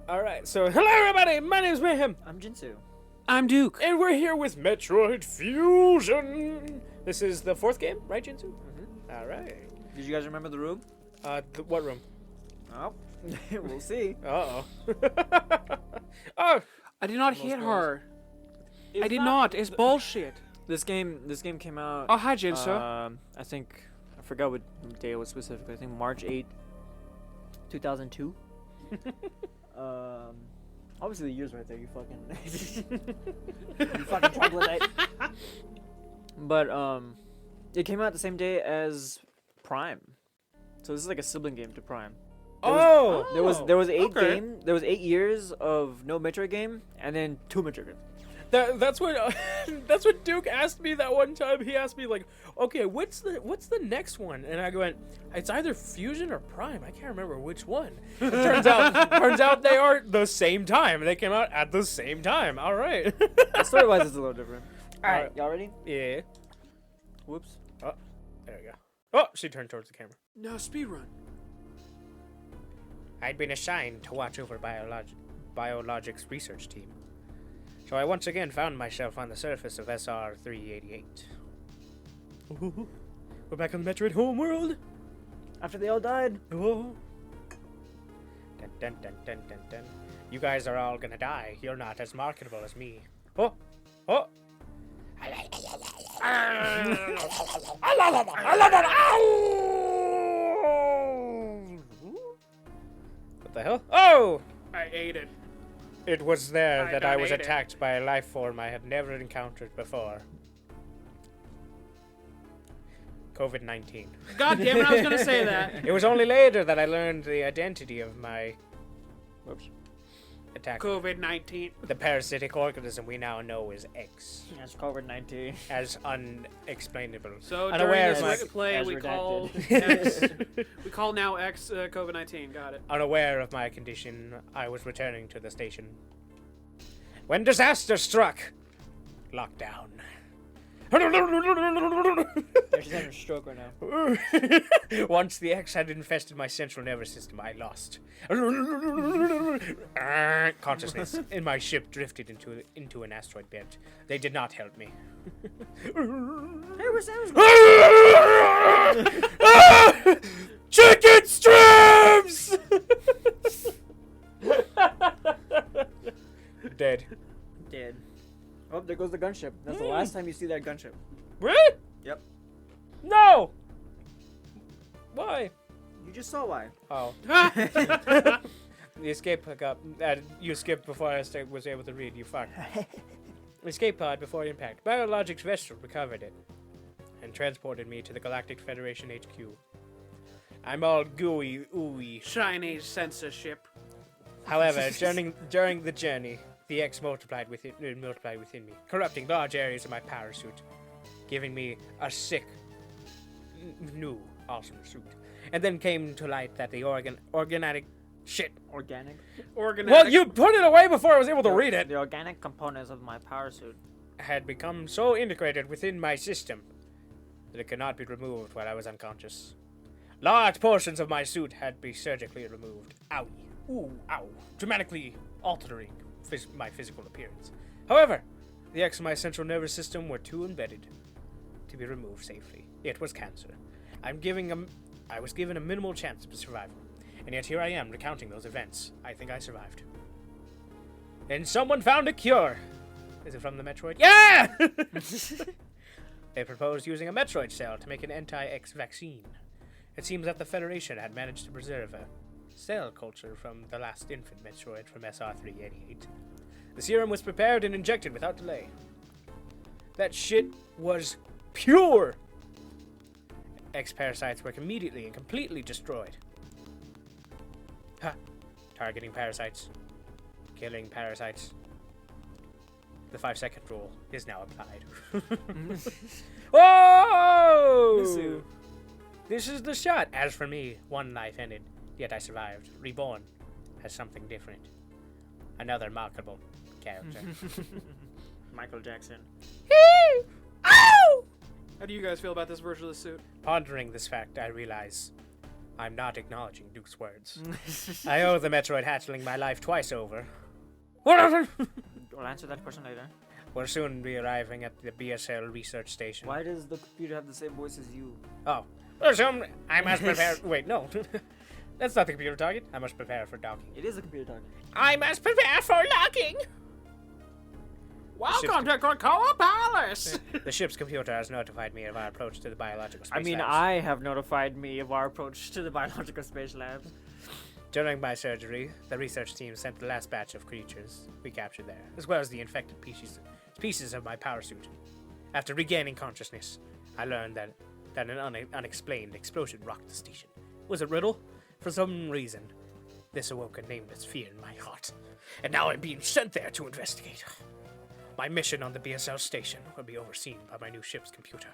Alright, so hello everybody, my name is Mayhem. I'm Jinsu. I'm Duke. And we're here with Metroid Fusion. This is the 4th game, right, Jinsu? Mm-hmm. Alright. Did you guys remember the room? What room? Oh, we'll see. Uh-oh. Oh! I did not hit her. I did not. It's bullshit. This game came out. Oh, hi, Jinsu. I think I forgot what day it was specifically. I think March 8, 2002. Obviously the year's right there. You fucking troglodyte. But it came out the same day as Prime, so this is like a sibling game to Prime. There was 8 years of no Metroid game, and then 2 Metroid games. That's what Duke asked me that one time. He asked me like, okay, what's the next one? And I went, it's either Fusion or Prime. I can't remember which one. It turns out they are the same time. They came out at the same time. All right. Story-wise, it's a little different. All right, y'all ready? Yeah. Whoops. Oh, there we go. Oh, she turned towards the camera. No, speedrun. I'd been assigned to watch over Biologic's research team. So I once again found myself on the surface of SR-388. We're back on the Metroid homeworld. After they all died. Oh. Dun, dun, dun, dun, dun, dun. You guys are all gonna die. You're not as marketable as me. Oh. Oh. What the hell? Oh! I ate it. It was there that I was ate it. attacked by a life form I had never encountered before. COVID-19. God damn it, I was gonna say that. It was only later that I learned the identity of my attacker. COVID-19. The parasitic organism we now know as X. That's COVID-19. As unexplainable. So Unaware during of this my- play, as we call redacted. X. We call now X COVID-19. Got it. Unaware of my condition, I was returning to the station. When disaster struck! Lockdown. She's having a stroke right now. Once the X had infested my central nervous system, I lost consciousness, and my ship drifted into an asteroid belt. They did not help me. Hey, where's Samus? Chicken strips! Dead. Dead. Oh, there goes the gunship. That's the last time you see that gunship. Really? Yep. No! Why? You just saw why. Oh. The escape hookup. You skipped before I was able to read, you fuck. Escape pod before impact. Biologic's vessel recovered it and transported me to the Galactic Federation HQ. I'm all gooey, ooey. Chinese censorship. However, during the journey, the X multiplied within me, corrupting large areas of my power suit, giving me a sick, new, awesome suit. And then came to light that the organic. Well, you put it away before I was able to read it. The organic components of my power suit Had become so integrated within my system that it could not be removed while I was unconscious. Large portions of my suit had to be surgically removed. Owie. Ooh, ow. Dramatically altering my physical appearance. However, the X in my central nervous system were too embedded to be removed safely. It was cancer. I was given a minimal chance of survival, and yet here I am recounting those events. I think I survived. And someone found a cure. Is it from the Metroid? Yeah! They proposed using a Metroid cell to make an anti-X vaccine. It seems that the Federation had managed to preserve a cell culture from the last infant Metroid from SR-388. The serum was prepared and injected without delay. That shit was pure! X-parasites were immediately and completely destroyed. Ha! Targeting parasites. Killing parasites. The 5-second rule is now applied. Whoa! This is the shot. As for me, one life ended, yet I survived, reborn as something different. Another marketable character. Michael Jackson. How do you guys feel about this version of the suit? Pondering this fact, I realize I'm not acknowledging Duke's words. I owe the Metroid hatchling my life twice over. We'll answer that question later. We'll soon be arriving at the BSL research station. Why does the computer have the same voice as you? Oh. Assume I must prepare. Wait, no. That's not the computer talking. I must prepare for docking. It is the computer talking. I must prepare for locking! Welcome to Krakoa Palace! The ship's computer has notified me of our approach to the biological space I mean, labs. I have notified me of our approach to the biological space labs. During my surgery, the research team sent the last batch of creatures we captured there, as well as the infected pieces of my power suit. After regaining consciousness, I learned that an unexplained explosion rocked the station. Was it riddle? For some reason, this awoke a nameless fear in my heart, and now I'm being sent there to investigate. My mission on the BSL station will be overseen by my new ship's computer.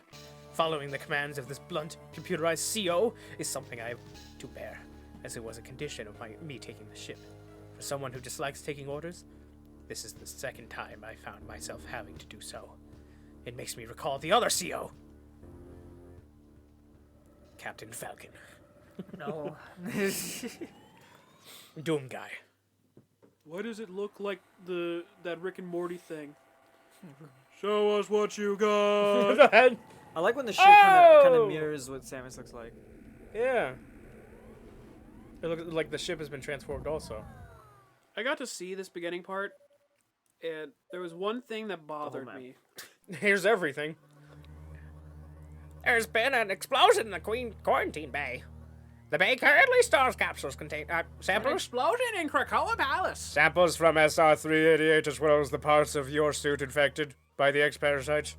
Following the commands of this blunt, computerized CO is something I have to bear, as it was a condition of me taking the ship. For someone who dislikes taking orders, this is the second time I found myself having to do so. It makes me recall the other CO. Captain Falcon. No. Doom guy. Why does it look like that Rick and Morty thing? Show us what you got. Go ahead. I like when the ship kind Oh! of mirrors what Samus looks like. Yeah. It looks like the ship has been transformed also. I got to see this beginning part, and there was one thing that bothered map. me. Here's everything. There's been an explosion in the quarantine bay. The bay currently stores capsules containing An samples. explosion in Krakoa Palace. Samples from SR-388 as well as the parts of your suit infected by the X-parasites.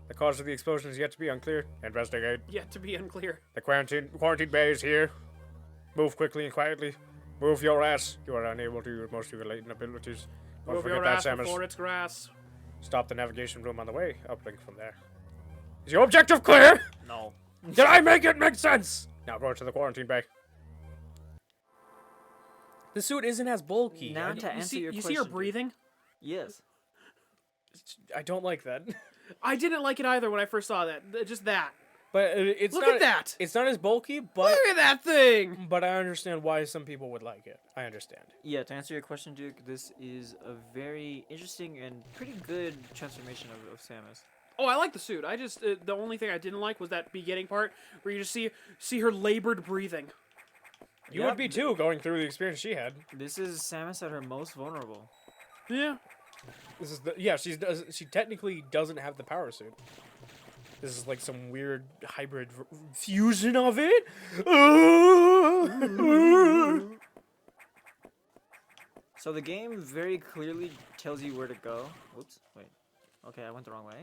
The cause of the explosion is yet to be unclear. Investigate. Yet to be unclear. The quarantine bay is here. Move quickly and quietly. Move your ass. You are unable to use most of your latent abilities. Don't Move forget your that, ass Samus. before it's grass. Stop the navigation room on the way. Uplink from there. Is your objective clear? No. Did I make it make sense? Now approach to the quarantine bay. The suit isn't as bulky. Now to You answer see, your you question. see her breathing? Yes. I don't like that. I didn't like it either when I first saw that. Just that. But it's Look not, at that! It's not as bulky, but Look at that thing! but I understand why some people would like it. I understand. Yeah, to answer your question, Duke, this is a very interesting and pretty good transformation of Samus. Oh, I like the suit. I just the only thing I didn't like was that beginning part where you just see her labored breathing. You Yep. would be too, going through the experience she had. This is Samus at her most vulnerable. Yeah. This is she technically doesn't have the power suit. This is like some weird hybrid fusion of it. So the game very clearly tells you where to go. Whoops, wait. Okay, I went the wrong way.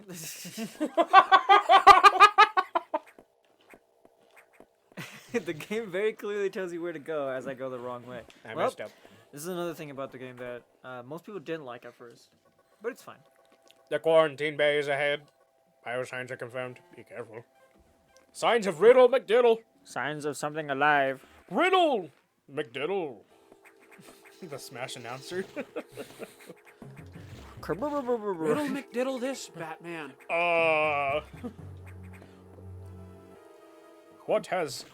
The game very clearly tells you where to go as I go the wrong way. I Well, messed up. This is another thing about the game that most people didn't like at first, but it's fine. The quarantine bay is ahead. Biosigns are confirmed. Be careful. Signs of Riddle McDiddle. Signs of something alive. Riddle McDiddle. The Smash announcer. Riddle McDiddle this, Batman. What has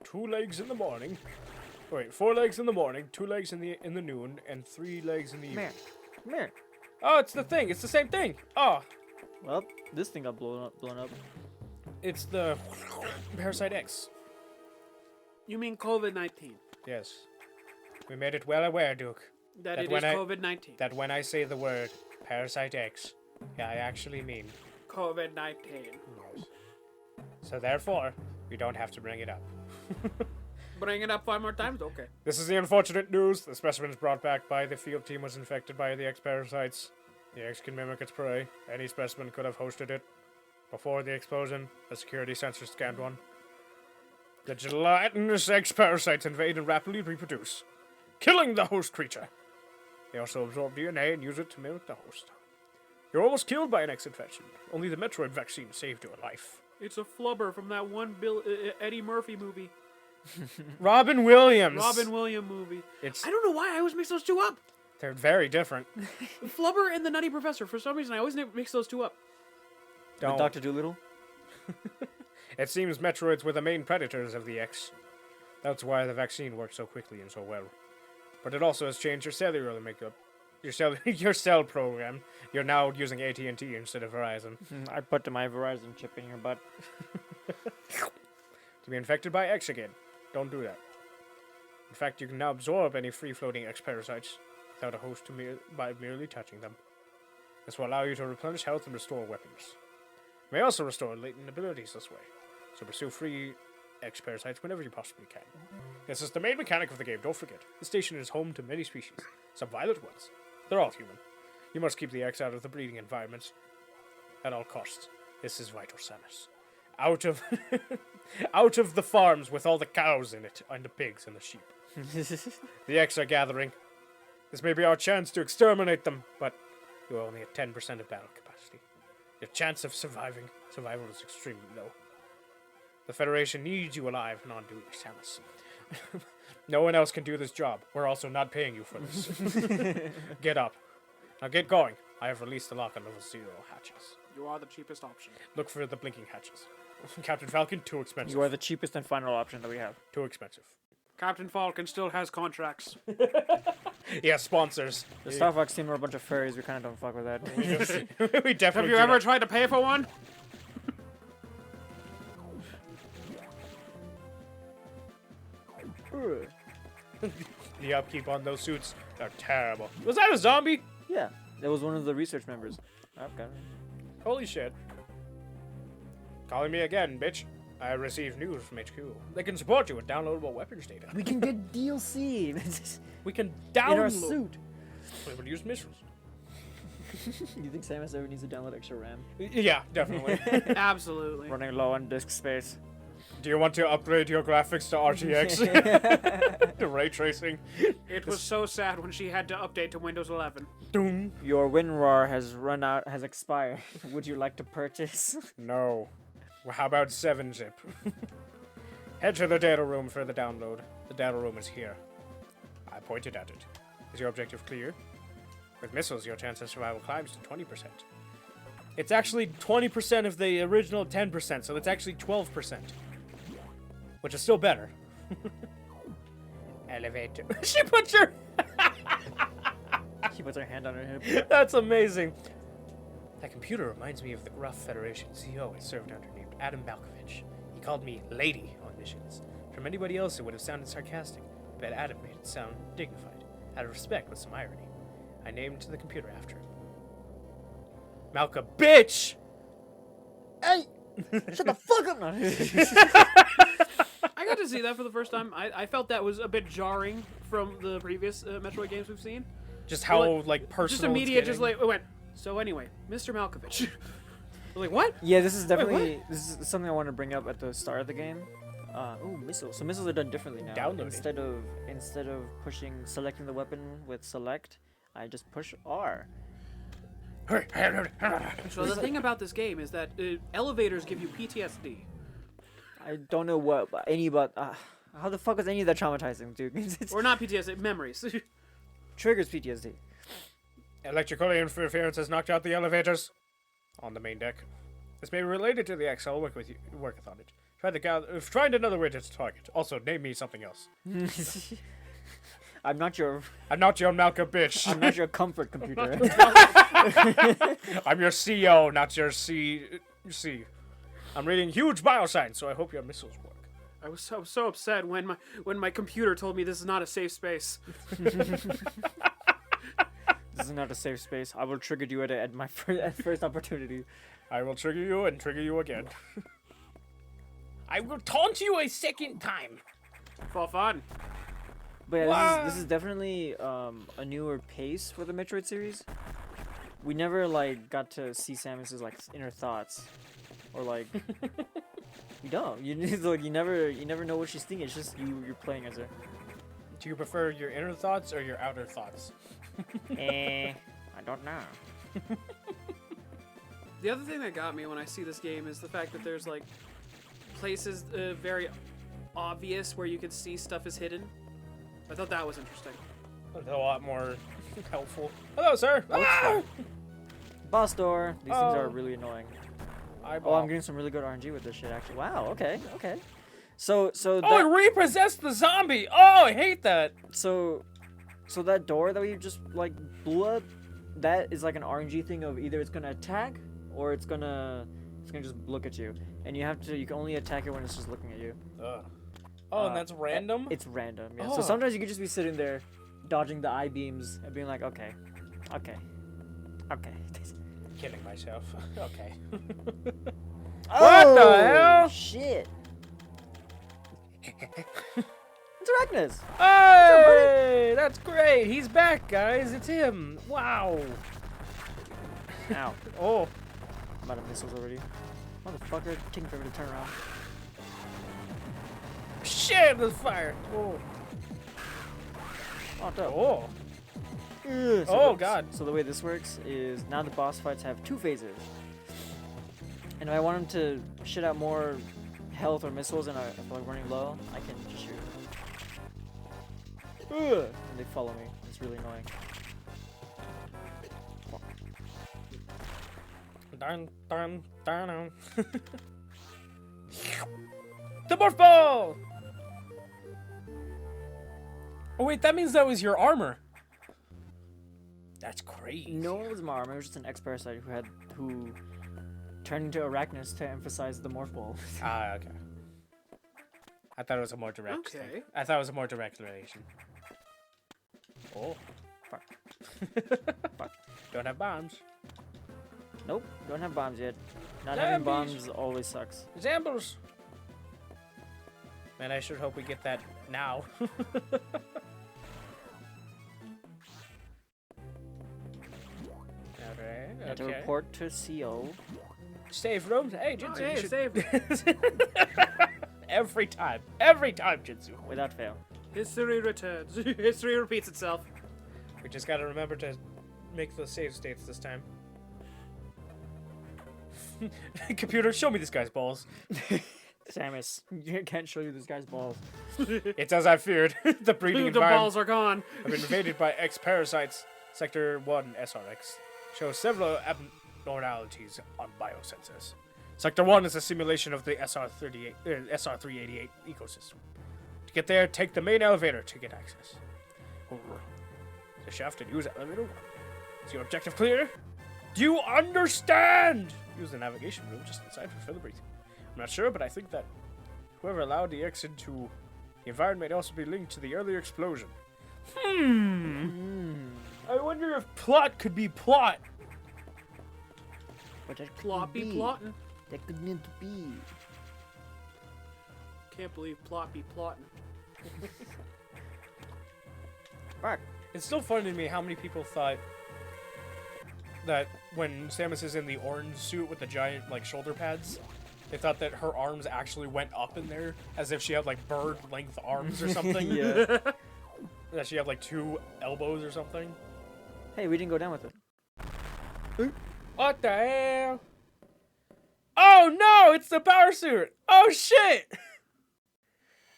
2 legs in the morning? Wait, 4 legs in the morning, 2 legs in the noon, and 3 legs in the evening. Come here. Oh, it's the thing. It's the same thing. Oh, Well, this thing got blown up. it's the Parasite X. You mean COVID-19? Yes. We made it well aware, Duke, That That it when is I- COVID-19. that when I say the word Parasite X, I actually mean. COVID-19. Yes. So therefore, we don't have to bring it up. Bring it up 5 more times? Okay. This is the unfortunate news. The specimens brought back by the field team was infected by the X-parasites. The X can mimic its prey. Any specimen could have hosted it. Before the explosion, a security sensor scanned one. The gelatinous X-parasites invade and rapidly reproduce, killing the host creature. They also absorb DNA and use it to mimic the host. You're almost killed by an X-infection. Only the Metroid vaccine saved your life. It's a flubber from that one Eddie Murphy movie. Robin Williams. Robin Williams movie. It's I don't know why I always mix those two up. they're very different. Flubber and the Nutty Professor. For some reason, I always mix those two up. Don't. Dr. Doolittle. It seems Metroids were the main predators of the X. That's why the vaccine works so quickly and so well. But it also has changed your cellular makeup. Your cell program. You're now using AT&T instead of Verizon. I put my Verizon chip in your butt. To be infected by X again. Don't do that. In fact, you can now absorb any free-floating X parasites without a host by merely touching them. This will allow you to replenish health and restore weapons. You may also restore latent abilities this way, so pursue free X parasites whenever you possibly can. This is the main mechanic of the game, don't forget. The station is home to many species, some violent ones. They're all human. You must keep the X out of the breeding environments at all costs. This is vital, Samus. Out of out of the farms with all the cows in it, and the pigs and the sheep. The X are gathering. This may be our chance to exterminate them, but you are only at 10% of battle capacity. Your chance of survival is extremely low. The Federation needs you alive and on duty, Samus. No one else can do this job. We're also not paying you for this. Get up. Now get going. I have released the lock on level 0 hatches. You are the cheapest option. Look for the blinking hatches. Captain Falcon, too expensive. You are the cheapest and final option that we have. Too expensive. Captain Falcon still has contracts. Yeah, sponsors. The Star Fox team are a bunch of furries. We kind of don't fuck with that. We definitely Have you ever tried to pay for one? The upkeep on those suits are terrible. Was that a zombie? Yeah, that was one of the research members. Okay. Holy shit. Calling me again, bitch. I received news from HQ. They can support you with downloadable weapons data. We can get DLC. We can In our download. suit. We will use missiles. You think Samus ever needs to download extra RAM? Yeah, definitely. Absolutely. Running low on disk space. Do you want to upgrade your graphics to RTX? To ray tracing? It was so sad when she had to update to Windows 11. Doom. Your WinRAR has expired. Would you like to purchase? No. Well, how about 7-zip? Head to the data room for the download. The data room is here. I pointed at it. Is your objective clear? With missiles, your chance of survival climbs to 20%. It's actually 20% of the original 10%, so it's actually 12%. Which is still better. Elevator. She puts her... She puts her hand on her hip. That's amazing. That computer reminds me of the gruff Federation CEO I served under named Adam Malkovich. He called me Lady on missions. From anybody else, it would have sounded sarcastic, but Adam made it sound dignified, out of respect with some irony. I named the computer after him. Malka, bitch! Hey! Shut the fuck up! I got to see that for the first time. I felt that was a bit jarring from the previous Metroid games we've seen. Just how, like, personal Just immediate, it's just getting. like, it went, so anyway, Mr. Malkovich. I was like, what? Yeah, this is definitely this is something I want to bring up at the start of the game. Missiles. So missiles are done differently now. Downloading. Instead of selecting the weapon with select, I just push R. So the thing about this game is that elevators give you PTSD. I don't know how the fuck is any of that traumatizing, dude? Or not PTSD, memories. Triggers PTSD. Electrical interference has knocked out the elevators on the main deck. This may be related to the X. I'll work on it. Find another way to target. Also, name me something else. I'm not your Malka bitch. I'm not your comfort computer. I'm your CEO, not your C. I'm reading huge bioscience, so I hope your missiles work. I was so upset when my computer told me this is not a safe space. This is not a safe space. I will trigger you at my first opportunity. I will trigger you and trigger you again. I will taunt you a second time. For fun. But yeah, this is definitely a newer pace for the Metroid series. We never got to see Samus's inner thoughts, or you don't. You never know what she's thinking. It's just you're playing as her. Do you prefer your inner thoughts or your outer thoughts? I don't know. The other thing that got me when I see this game is the fact that there's places very obvious where you can see stuff is hidden. I thought that was interesting. That's a lot more helpful. Hello, sir. Boss door. These things are really annoying. Eyeball. Oh, I'm getting some really good RNG with this shit, actually. Wow, okay. So Oh, that, it repossessed the zombie. Oh, I hate that. so that door that we just like blew up, that is like an RNG thing of either it's gonna attack or it's gonna just look at you, and you can only attack it when it's just looking at you. Ugh. Oh, and that's random? It's random, yeah. Oh. So sometimes you could just be sitting there, dodging the eye beams and being like, okay. Killing myself. Okay. What the hell? Shit. It's Arachnus. Hey, that's great. He's back, guys. It's him. Wow. Ow. Oh. I'm out of missiles already. Motherfucker, taking forever to turn around. Shit, there's fire. Oh. Locked up. Oh. Ugh, Oh, God. So the way this works is now the boss fights have 2 phases. And if I want him to shit out more health or missiles and if I'm running low, I can just shoot. Ugh. And they follow me. It's really annoying. Dun, dun, dun, dun. The morph ball! Oh wait, that means that was your armor. That's crazy. No, it was my armor. It was just an ex-parasite who turned into Arachnus to emphasize the morph ball. Ah, okay. I thought it was a more direct Okay. thing. I thought it was a more direct relation. Oh. Fuck. Fuck. Don't have bombs. Nope, don't have bombs yet. Not Zombies. having bombs always sucks. Examples. Man, I should hope we get that now. Alright, You have to okay. report to CO. Save room. Hey, Oh, Jinzu. hey, you should... saved. Every time, Jinzu. Without fail. History returns. History repeats itself. We just gotta remember to make the save states this time. Computer, show me this guy's balls. Samus, you can't show you this guy's balls. It's as I feared. The breeding The environment balls are gone. have been invaded by X-parasites. Sector 1 SRX shows several abnormalities on biosensors. Sector 1 is a simulation of the SR388 ecosystem. To get there, take the main elevator to get access. The shaft and use elevator 1. Is your objective clear? Do you understand? Use the navigation room just inside for further briefing. I'm not sure, but I think that whoever allowed the X into the environment may also be linked to the earlier explosion. I wonder if plot could be plot. But that Ploppy plotting. That could need to be. Can't believe Ploppy plotting. Fuck. It's still funny to me how many people thought that when Samus is in the orange suit with the giant like shoulder pads, they thought that her arms actually went up in there as if she had like bird length arms or something. Yeah. That she had like 2 elbows or something. Hey, we didn't go down with it. What the hell? Oh no, it's the power suit. Oh shit.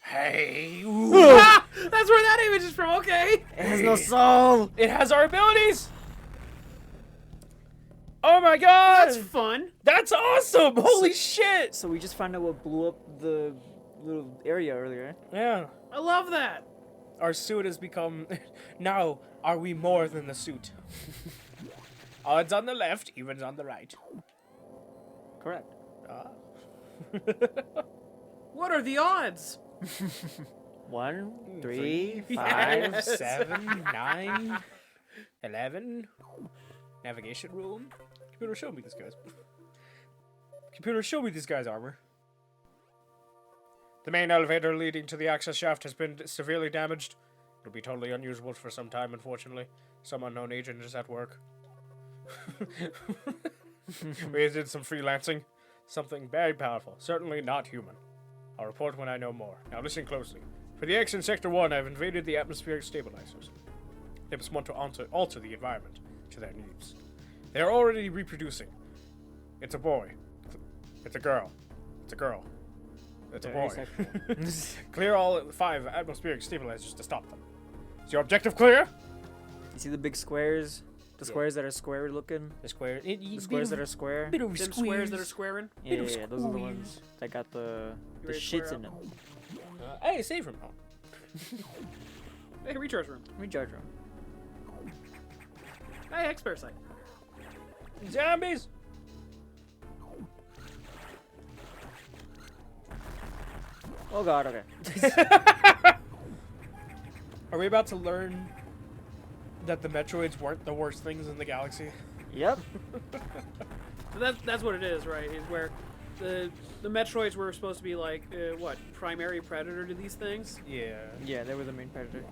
Hey. Ah! That's where that image is from, okay! It has no soul! It has our abilities. Oh my god. That's fun. That's awesome. Holy shit. So we just found out what blew up the little area earlier. Yeah. I love that. Our suit has become... Now, are we more than the suit? Odds on the left, evens on the right. Correct. What are the odds? 1, 3, 5. 5, 7, 9, 11. Navigation room. Computer, show me this guy's... Computer, show me this guy's armor. The main elevator leading to the access shaft has been severely damaged. It'll be totally unusable for some time, unfortunately. Some unknown agent is at work. We did some freelancing. Something very powerful. Certainly not human. I'll report when I know more. Now listen closely. For the X in Sector 1, I've invaded the atmospheric stabilizers. They must want to alter the environment to their needs. They are already reproducing. It's a boy. It's a girl. It's a girl. It's a boy. Clear all 5 atmospheric stabilizers to stop them. Is your objective clear? You see the big squares? The squares that are square looking? The square. The squares that are square? Bit of Them squares that are squaring. Yeah, those are the ones that got the ready to shits square in them. Hey, save room. Oh. Hey, recharge room. Recharge room. Hey, X-Parasite. Zombies! Oh god, okay. Are we about to learn that the Metroids weren't the worst things in the galaxy? Yep. So that's what it is, right? Is where the Metroids were supposed to be like what, primary predator to these things? Yeah. Yeah, they were the main predator.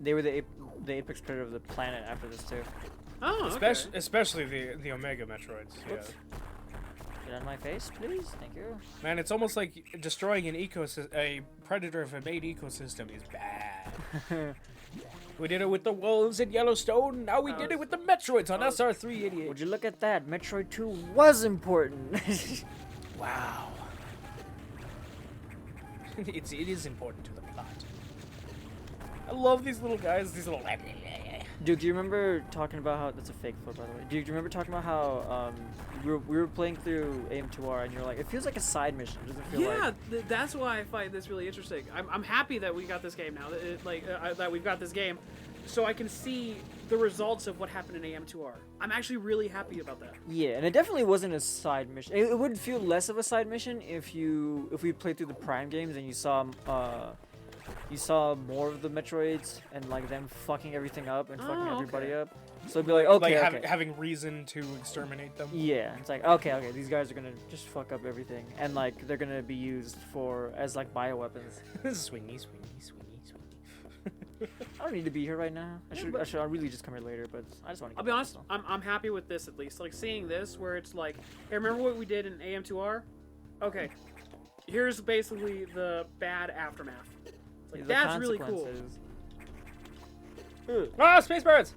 They were the apex predator of the planet after this too. Oh, okay. Especially the Omega Metroids. Oops. Get out of my face, please. Thank you. Man, it's almost like destroying an a predator of a made ecosystem is bad. We did it with the wolves in Yellowstone. Now we did it with the Metroids on SR388. Would you look at that? Metroid 2 was important. Wow. it is important to the plot. I love these little guys. These little. Dude, do you remember talking about how that's a fake foot, by the way? Do you remember talking about how we were playing through AM2R and you're like, it feels like a side mission. It doesn't feel like... That's why I find this really interesting. I'm happy that we got this game now. That we've got this game, so I can see the results of what happened in AM2R. I'm actually really happy about that. Yeah, and it definitely wasn't a side mission. It would feel less of a side mission if we played through the Prime games and you saw more of the Metroids and like them fucking everything up and fucking everybody up. So it'd be like, okay, having reason to exterminate them. Yeah, it's like, okay, these guys are gonna just fuck up everything, and like they're gonna be used as like bioweapons. Swingy. I don't need to be here right now. I really just come here later, but I just want to. I'll be honest, I'm happy with this at least. Like seeing this, where it's like, hey, remember what we did in AM2R? Okay, here's basically the bad aftermath. Like, that's really cool. Ah, space birds!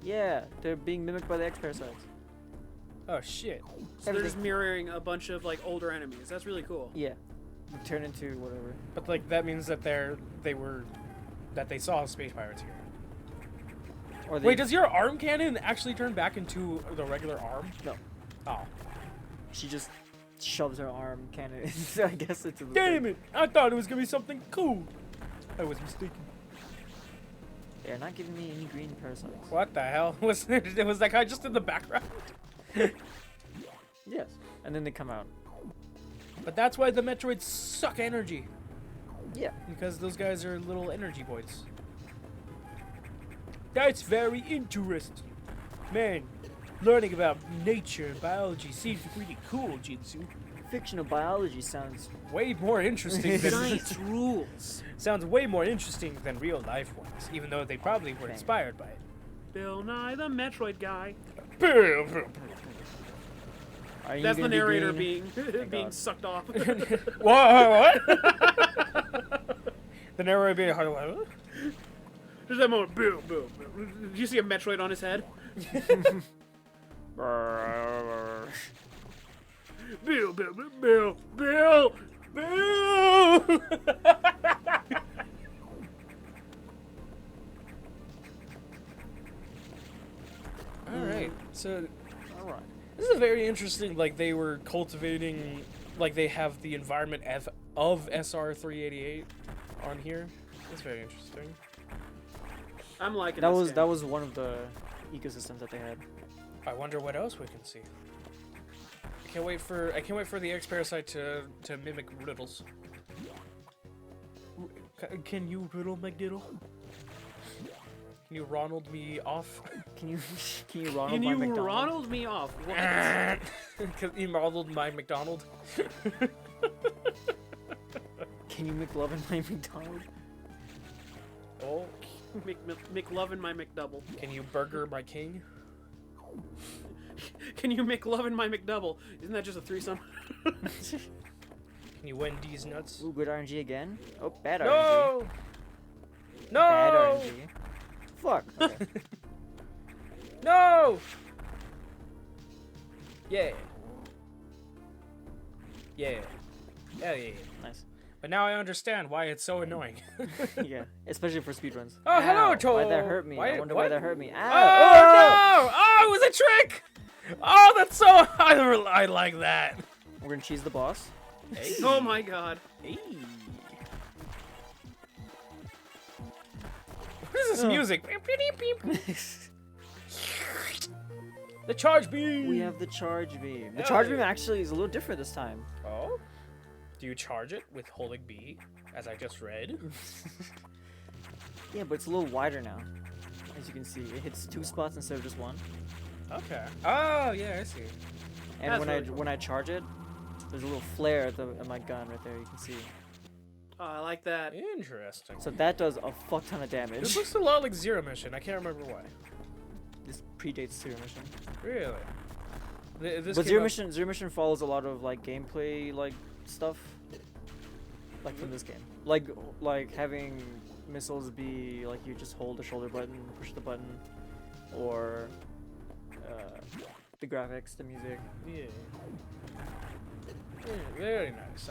Yeah, they're being mimicked by the X-Parasites. Oh shit! So they're just mirroring a bunch of like older enemies. That's really cool. Yeah, turn into whatever. But like that means that they saw space pirates here. Or Wait, does your arm cannon actually turn back into the regular arm? No. Oh. She just shoves her arm cannon. I guess it's. Damn it! I thought it was gonna be something cool. I was mistaken. They're not giving me any green parasites. What the hell? Was that guy just in the background? Yes. And then they come out. But that's why the Metroids suck energy. Yeah. Because those guys are little energy boys. That's very interesting. Man, learning about nature and biology seems pretty cool, Jinsu. Fictional biology sounds way more interesting than Science rules. Sounds way more interesting than real life ones, even though they probably were inspired by it. Bill Nye the Metroid guy. Are you That's the narrator being being sucked off. What? The narrator being what? There's that moment. Bill. Did you see a Metroid on his head? Bill. Alright, so Alright. this is very interesting. Like they were cultivating, like they have the environment of SR388 on here. That's very interesting. I'm liking that this was game. that was one of the ecosystems that they had. I wonder what else we can see. I can't wait for the X-Parasite to mimic riddles. Can you riddle McDiddle? Can you Ronald me off? Can you Ronald Can my you McDonald? Ronald me off? What? Can you Ronald my McDonald? Can you McLovin my McDonald? Oh. McLovin my McDouble. Can you Burger my King? Can you McLovin my McDouble? Isn't that just a threesome? Can you Wendy's nuts? Ooh, good RNG again. Oh, bad RNG. No! No! Bad RNG. Fuck. Okay. No! Yeah. Yeah. Yeah. Nice. But now I understand why it's so annoying. Yeah, especially for speedruns. Oh, hello, Ow, Toad. Why'd that hurt me? I wonder why that hurt me. Oh, Ow. no! Oh, it was a trick! Oh, that's so... I like that. We're gonna cheese the boss. Hey. Oh my god. Hey. this music? The charge beam. We have the charge beam. The Hell charge yeah. beam actually is a little different this time. Oh? Do you charge it with holding B, as I just read? Yeah, but it's a little wider now. As you can see, it hits 2 spots instead of just 1. Okay. Oh, yeah, I see. And That's when really cool. when I charge it, there's a little flare at my gun right there. You can see. Oh, I like that. Interesting. So that does a fuck ton of This damage. looks a lot like Zero Mission. I can't remember why. This predates Zero Mission. Really? This But came Zero out- Mission follows a lot of like gameplay like stuff. Like from this game. Like having missiles be like you just hold the shoulder button, push the button, or the graphics, the music. Yeah. Yeah, very nice.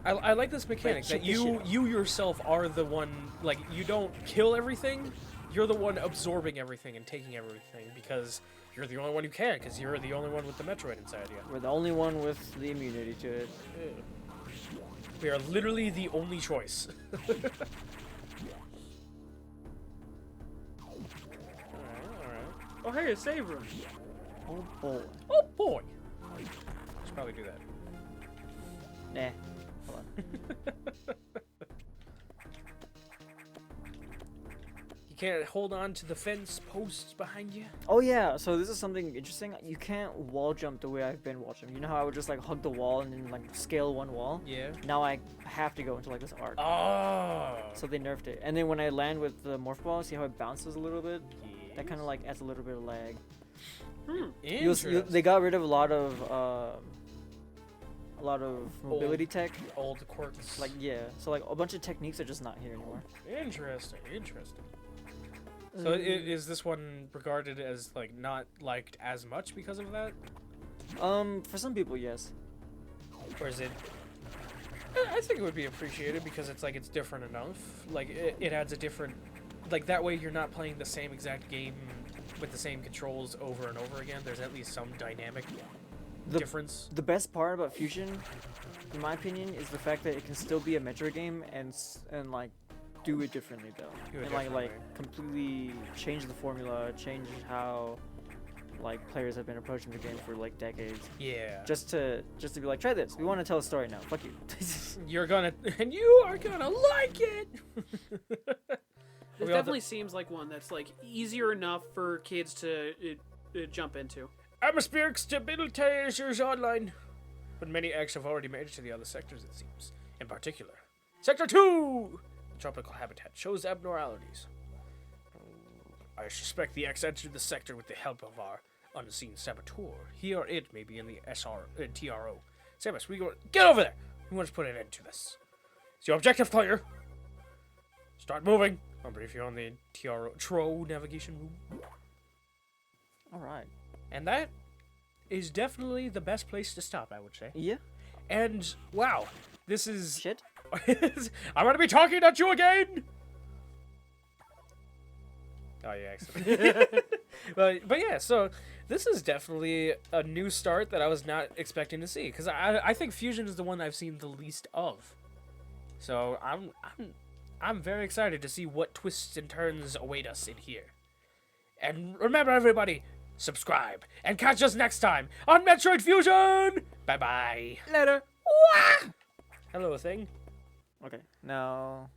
I like this mechanic check that this shit out. you yourself are the one, like, you don't kill everything, you're the one absorbing everything and taking everything because you're the only one who can, because you're the only one with the Metroid inside you. We're the only one with the immunity to it. Yeah. We are literally the only choice. Alright. Oh, hey, a save room. Oh boy. Oh boy! Should probably do that. Nah. Hold on. You can't hold on to the fence posts behind you? Oh yeah, so this is something interesting. You can't wall jump the way I've been watching. You know how I would just like hug the wall and then like scale one wall? Yeah. Now I have to go into like this arc. Oh! So they nerfed it. And then when I land with the morph ball, see how it bounces a little bit? Yes. That kind of like adds a little bit of lag. Interesting. They got rid of a lot of mobility tech. Old quirks. Like yeah, so like a bunch of techniques are just not here anymore. Interesting, interesting. So is this one regarded as like not liked as much because of that, For some people, yes. or is it? I think it would be appreciated because it's like it's different enough. Like it adds a different, like that way you're not playing the same exact game with the same controls over and over again. There's at least some dynamic difference. The best part about Fusion, in my opinion, is the fact that it can still be a Metroid game and like do it differently though, Do it and like differently. completely change the formula, change how like players have been approaching the game for like decades. Yeah. Just to be like, try this. We want to tell a story now. Fuck you. You're gonna, and you are gonna like it. It definitely seems like one that's like easier enough for kids to jump into. Atmospheric stabilizers online. But many eggs have already made it to the other sectors, it seems. In particular, Sector 2! The tropical habitat shows abnormalities. I suspect the X entered the sector with the help of our unseen saboteur. He or it may be in the TRO. Samus, get over there! We want to put an end to this. Is your objective clear? Start moving. I'll brief you on the TRO navigation room. Alright. And that is definitely the best place to stop, I would say. Yeah. And, wow, this is... Shit. I'm going to be talking at you again! Oh, yeah, excellent. but yeah, so this is definitely a new start that I was not expecting to see. Because I think Fusion is the one I've seen the least of. So I'm very excited to see what twists and turns await us in here. And remember, everybody, subscribe and catch us next time on Metroid Fusion! Bye-bye. Later. Hello, thing. Okay. Now